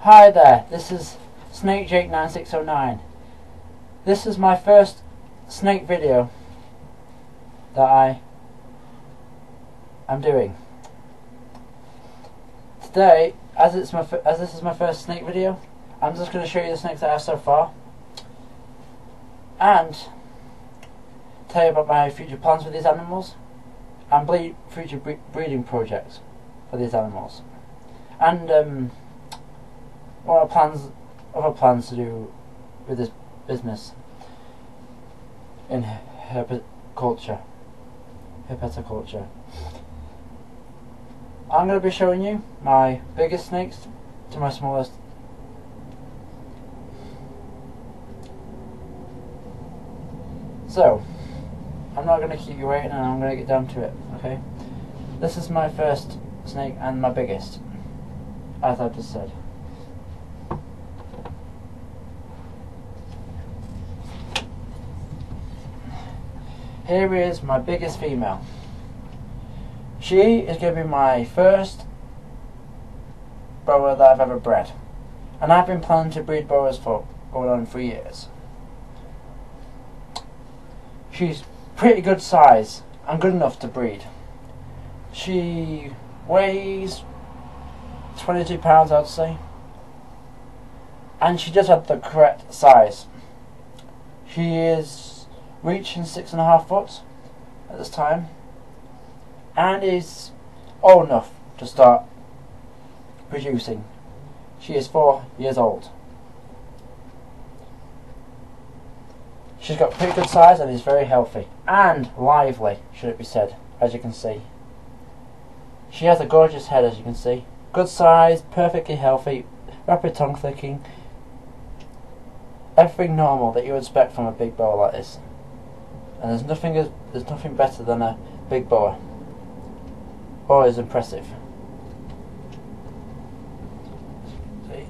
Hi there, this is Snake Jake 9609. This is my first snake video that I am doing. Today, as this is my first snake video, I'm just going to show you the snakes I have so far and tell you about my future plans for these animals and future breeding projects for these animals, and what other plans to do with this business in herpetoculture. I'm going to be showing you my biggest snakes to my smallest. So, I'm not going to keep you waiting, and I'm going to get down to it, okay? This is my first snake and my biggest, as I just said. Here is my biggest female. She is going to be my first boa that I've ever bred, and I've been planning to breed boas for going on 3 years. She's pretty good size and good enough to breed. She weighs 22 pounds, I'd say, and she does have the correct size. She is reaching 6.5 foot at this time, and is old enough to start producing. She is 4 years old. She's got pretty good size and is very healthy and lively, should it be said, as you can see. She has a gorgeous head, as you can see. Good size, perfectly healthy, rapid tongue clicking, everything normal that you would expect from a big boa like this. And there's nothing better than a big boa. Boa is impressive. See.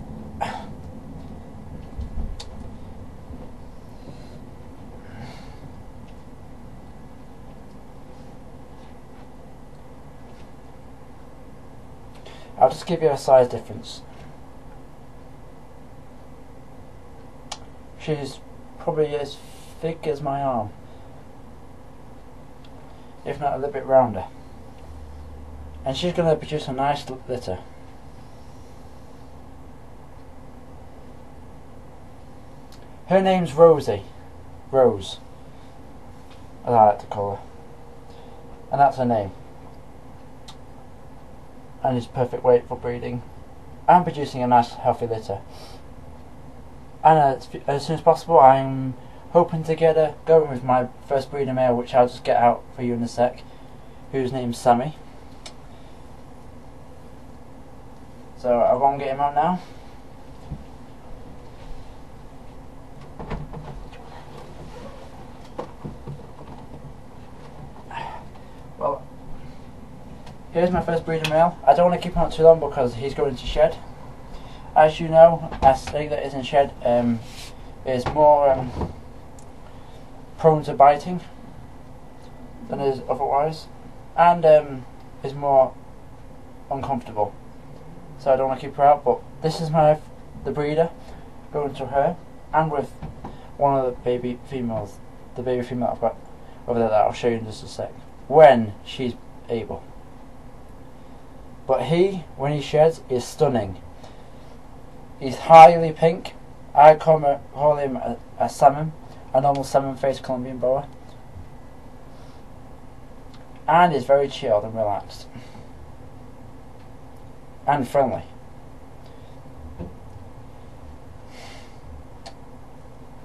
I'll just give you a size difference. She's probably as thick as my arm, if not a little bit rounder. And she's going to produce a nice litter. Her name's Rosie. Rose, as I like to call her. And that's her name. And is perfect weight for breeding and producing a nice healthy litter. And as soon as possible, I'm hoping to get her going with my first breeder male, which I'll just get out for you in a sec, whose name's Sammy. So I'll go and get him out now. Well, here's my first breeder male. I don't want to keep him out too long because he's going to shed. As you know, a snake that is in shed is more prone to biting than is otherwise, and is more uncomfortable. So I don't want to keep her out. But this is the breeder going to her, and with one of the baby females, the baby female I've got over there that I'll show you in just a sec, when she's able. But when he sheds, is stunning. He's highly pink. I call him a salmon, a normal salmon-faced Colombian boa, and is very chilled and relaxed and friendly.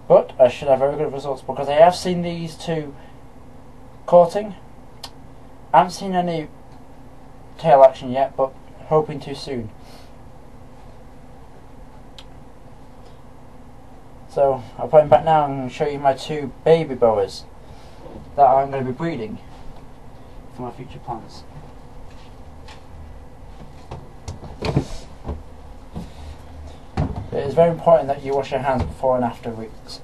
But I should have very good results because I have seen these two courting. I haven't seen any tail action yet, but hoping to soon. So I'll put him back now and show you my two baby boas that I'm going to be breeding for my future plans. It is very important that you wash your hands before and after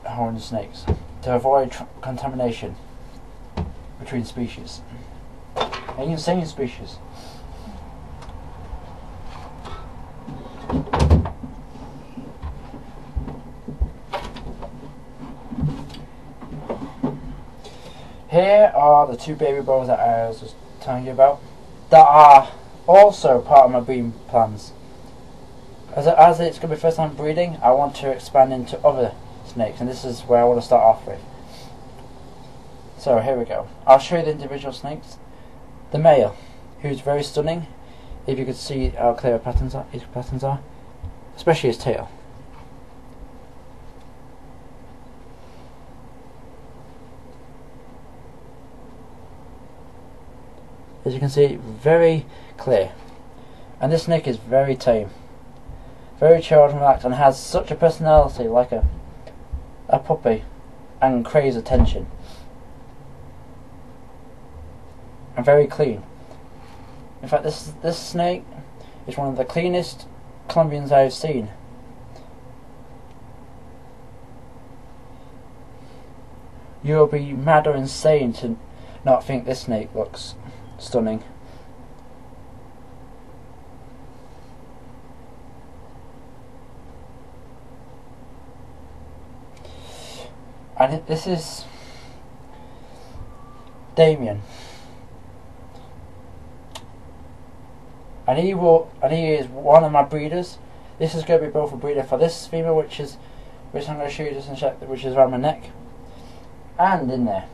horned snakes to avoid contamination between species. And even same species. Here are the two baby boas that I was just telling you about, that are also part of my breeding plans. As it's going to be first time breeding, I want to expand into other snakes, and this is where I want to start off with. So here we go. I'll show you the individual snakes. The male, who's very stunning, if you could see how clear his patterns are, especially his tail. As you can see, very clear. And this snake is very tame, very chilled and relaxed, and has such a personality, like a puppy, and craves attention. And very clean. In fact, this snake is one of the cleanest Colombians I've seen. You'll be mad or insane to not think this snake looks stunning. And this is Damien. And he is one of my breeders. This is going to be both a breeder for this female, which I'm going to show you just in a sec, which is around my neck, and in there.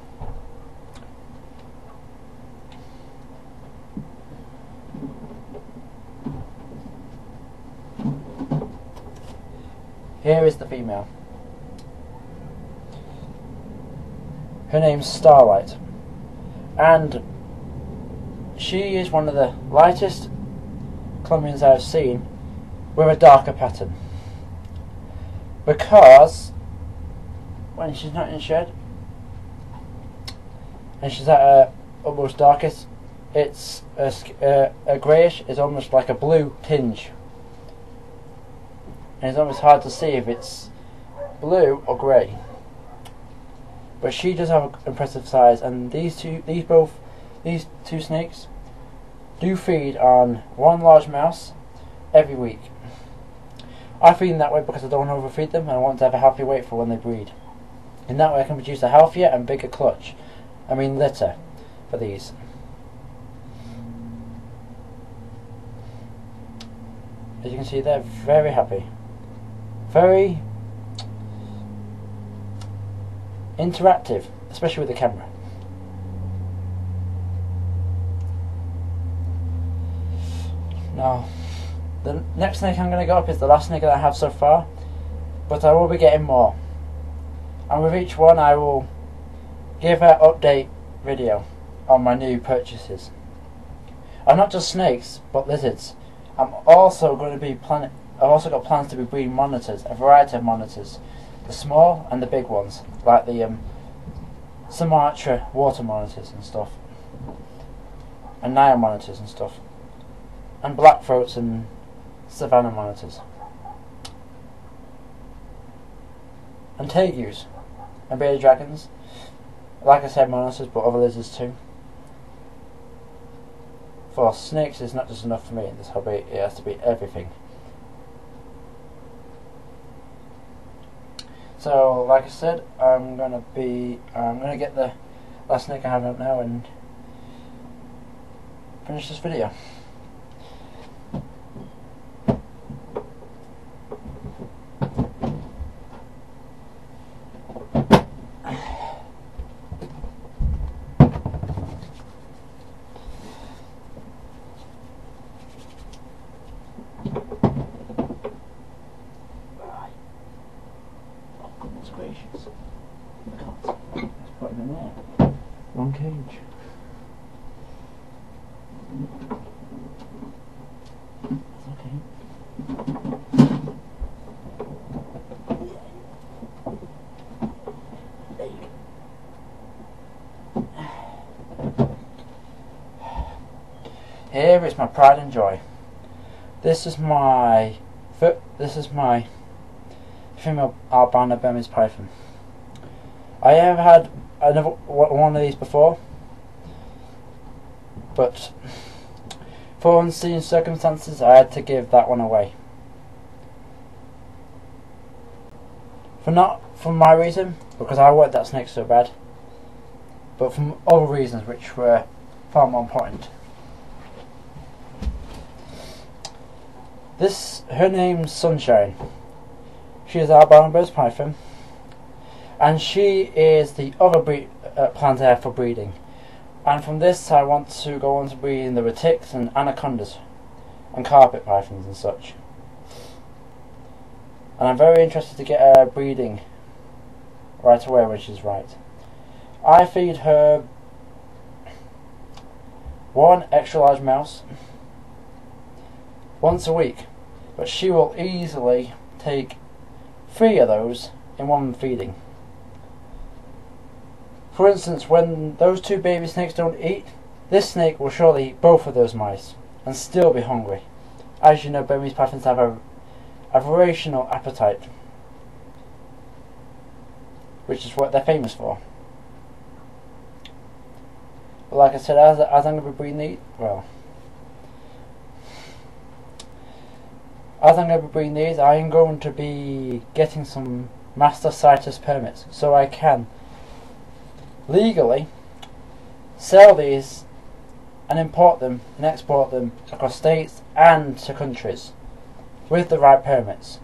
Here is the female. Her name's Starlight, and she is one of the lightest Colombians I've seen with a darker pattern, because when she's not in shed and she's at her almost darkest, it's a greyish, it's almost like a blue tinge, and it's almost hard to see if it's blue or grey. But she does have an impressive size, and these two snakes do feed on one large mouse every week. I feed them that way because I don't want to overfeed them, and I want to have a healthy weight for when they breed. In that way I can produce a healthier and bigger clutch, litter, for these. As you can see, they're very happy. Very interactive, especially with the camera. Now, the next snake I'm going to go up is the last snake that I have so far, but I will be getting more. And with each one I will give an update video on my new purchases. And not just snakes, but lizards. I'm also going to be I've also got plans to be breeding monitors, a variety of monitors. The small and the big ones, like the Sumatra water monitors and stuff, and Nile monitors and stuff, and black throats and savannah monitors, and tegus and bearded dragons. Like I said, monitors, but other lizards too. For snakes is not just enough for me in this hobby, it has to be everything. So, like I said, I'm gonna get the last snake I have out now and finish this video. Gracious. God, let's put him in there. Wrong cage. That's okay. There you go. Here is my pride and joy. This is my female albino Burmese python. I have had another one of these before, but for unseen circumstances I had to give that one away. For not for my reason, because I want that snake so bad, but from other reasons which were far more important. Her name's Sunshine. She is our albino python, and she is the other plant there for breeding. And from this I want to go on to breeding the retics and anacondas and carpet pythons and such. And I'm very interested to get her breeding right away, which is right. I feed her one extra large mouse once a week, but she will easily take 3 of those in one feeding. For instance, when those 2 baby snakes don't eat, this snake will surely eat both of those mice and still be hungry. As you know, Burmese pythons have a vorational appetite, which is what they're famous for. But like I said, as I'm going to be breeding these, I am going to be getting some master situs permits so I can legally sell these and import them and export them across states and to countries with the right permits.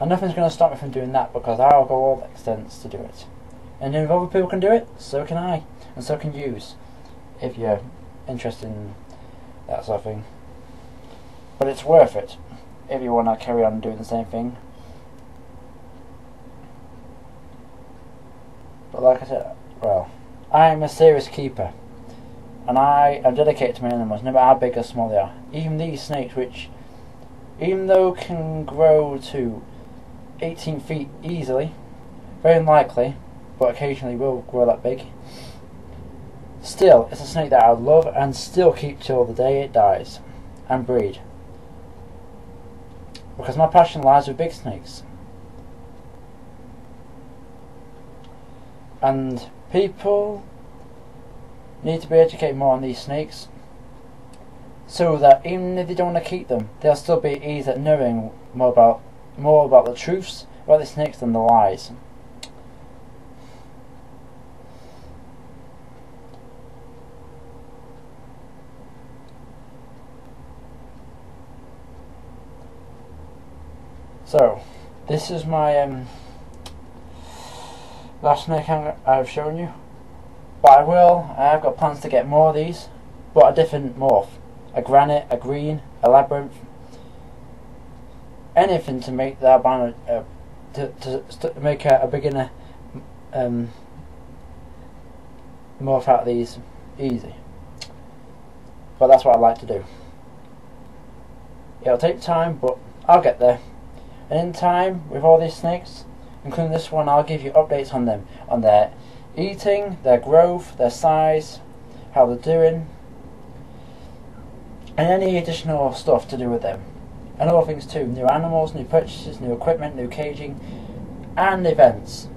And nothing's going to stop me from doing that, because I'll go all the extents to do it. And if other people can do it, so can I, and so can you, if you're interested in that sort of thing. But it's worth it if you want to carry on doing the same thing. But like I said, I am a serious keeper, and I am dedicated to my animals, no matter how big or small they are. Even these snakes, which, even though can grow to 18 feet easily, very unlikely, but occasionally will grow that big, still, it's a snake that I love and still keep till the day it dies, and breed. Because my passion lies with big snakes. And people need to be educated more on these snakes, so that even if they don't want to keep them, they'll still be easy at knowing more about the truths about the snakes than the lies. So, this is my last snake I've shown you. But I've got plans to get more of these, but a different morph. A granite, a green, a labyrinth. Anything to make the albino, to make a beginner morph out of these easy. But that's what I like to do. It'll take time, but I'll get there. And in time, with all these snakes, including this one, I'll give you updates on them, on their eating, their growth, their size, how they're doing, and any additional stuff to do with them. And other things too, new animals, new purchases, new equipment, new caging, and events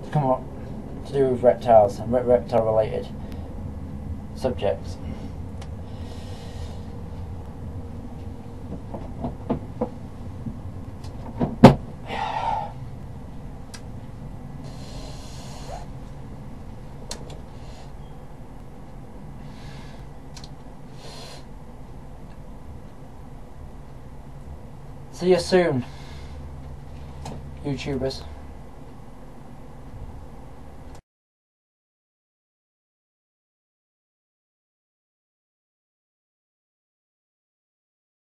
to come up to do with reptiles and reptile related subjects. See you soon, YouTubers.